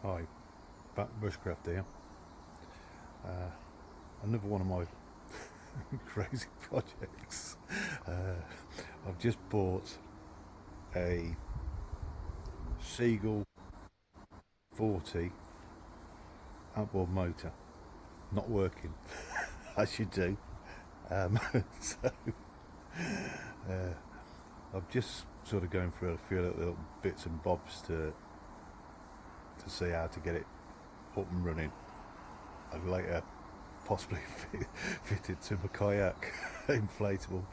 Hi, back Bushcraft here. Another one of my crazy projects. I've just bought a Seagull 40 outboard motor. Not working, as you do. So I'm just sort of going through a few little bits and bobs to see how to get it up and running, and later possibly fit it to my kayak inflatable.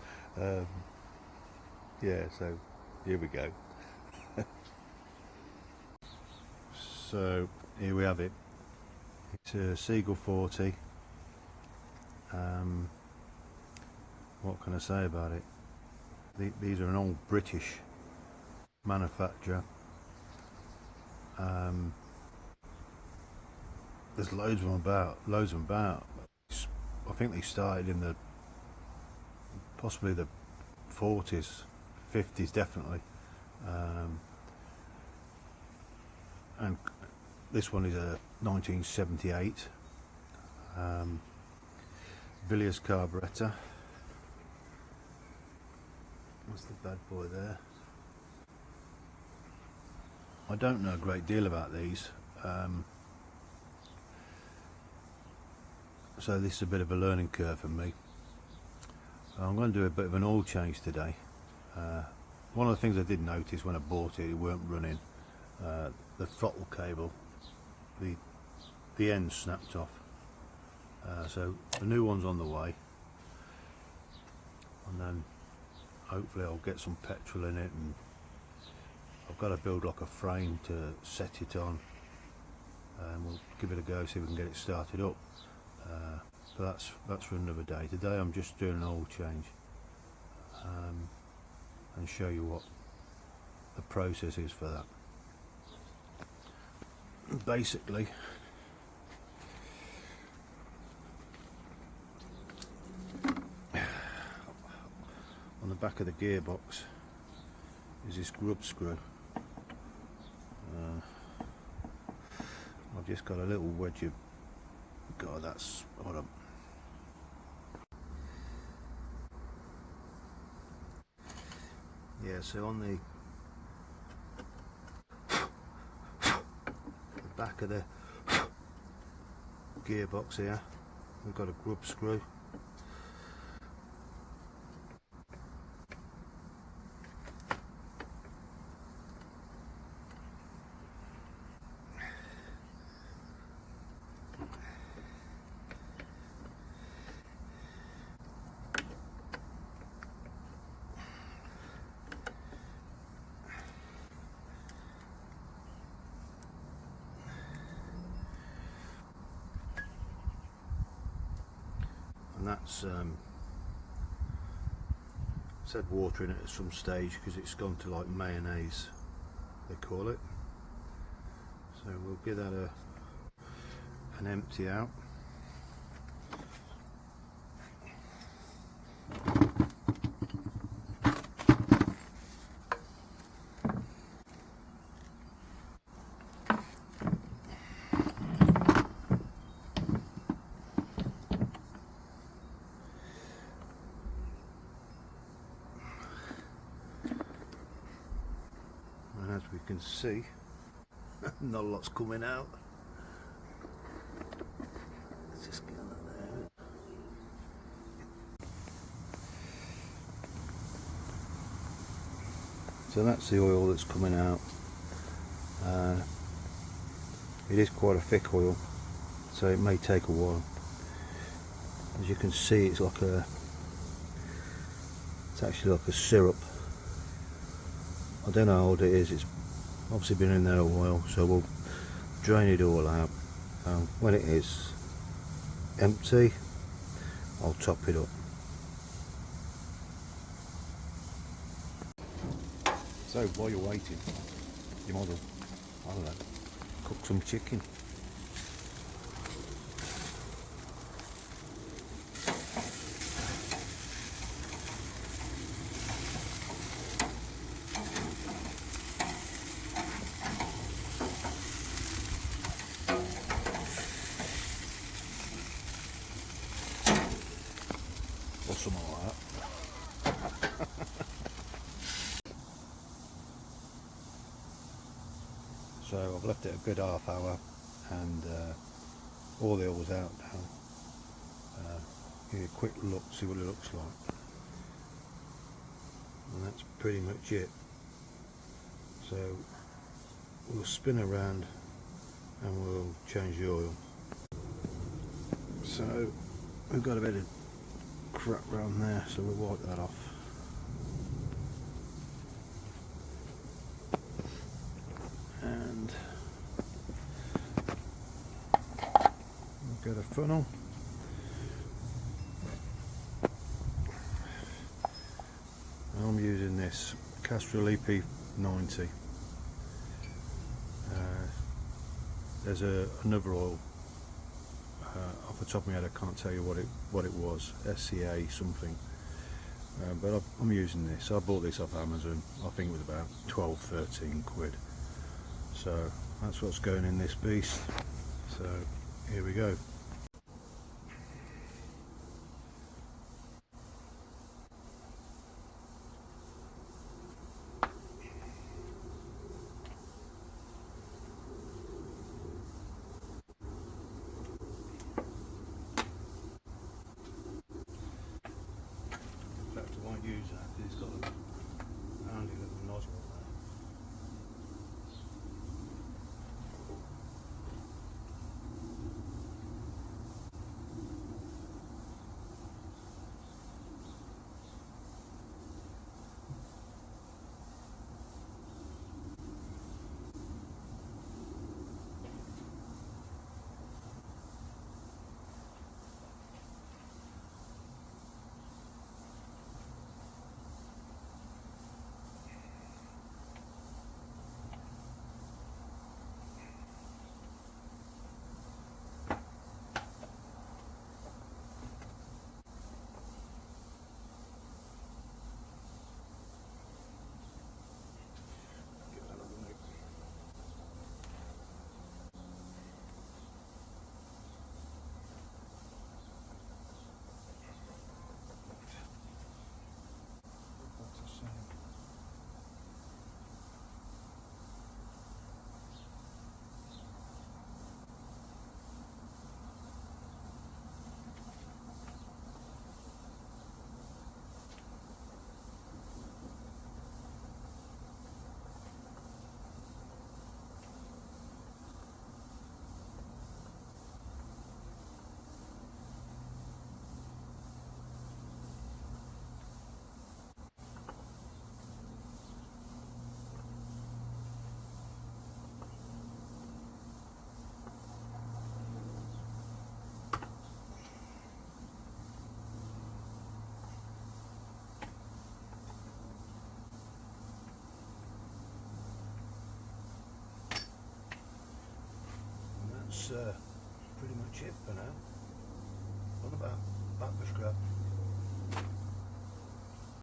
Yeah, so here we go. So here we have it. It's a Seagull 40. What can I say about it? These are an old British manufacturer. There's loads of them about. I think they started in possibly the 40s, 50s definitely. And this one is a 1978 Villiers carburettor. What's the bad boy there? I don't know a great deal about these, so this is a bit of a learning curve for me. I'm going to do a bit of an oil change today. One of the things I did notice when I bought it weren't running. The throttle cable, the end snapped off, so the new one's on the way, and then hopefully I'll get some petrol in it, and I've got to build like a frame to set it on, and we'll give it a go, see if we can get it started up. But that's for another day. Today I'm just doing an oil change, and show you what the process is for that. Basically, on the back of the gearbox is this grub screw. I've just got a little wedge of, God, that's, hold on. Yeah, so on the back of the gearbox here, we've got a grub screw. And that's said water in it at some stage because it's gone to like mayonnaise, they call it. So we'll give that an empty out. And as we can see, not a lot's coming out. Let's just get that there. So that's the oil that's coming out. It is quite a thick oil, so it may take a while. As you can see, it's actually like a syrup. I don't know how old it is. It's obviously been in there a while, so we'll drain it all out. When it is empty, I'll top it up. So while you're waiting, you might as well, I don't know, cook some chicken. something like that. So I've left it a good half hour, and all the oil's out now. Give you a quick look, see what it looks like, and that's pretty much it. So we'll spin around and we'll change the oil. So we've got a bit of crap around there, so we'll wipe that off. And we've got a funnel. I'm using this Castrol EP90. There's another oil off the top of my head, I can't tell you what it was, SCA something, but I'm using this. I bought this off Amazon. I think it was about 12-13 quid. So that's what's going in this beast. So here we go. I won't use that because it's got a handy little nozzle there. That's pretty much it for now. What about backbush grab?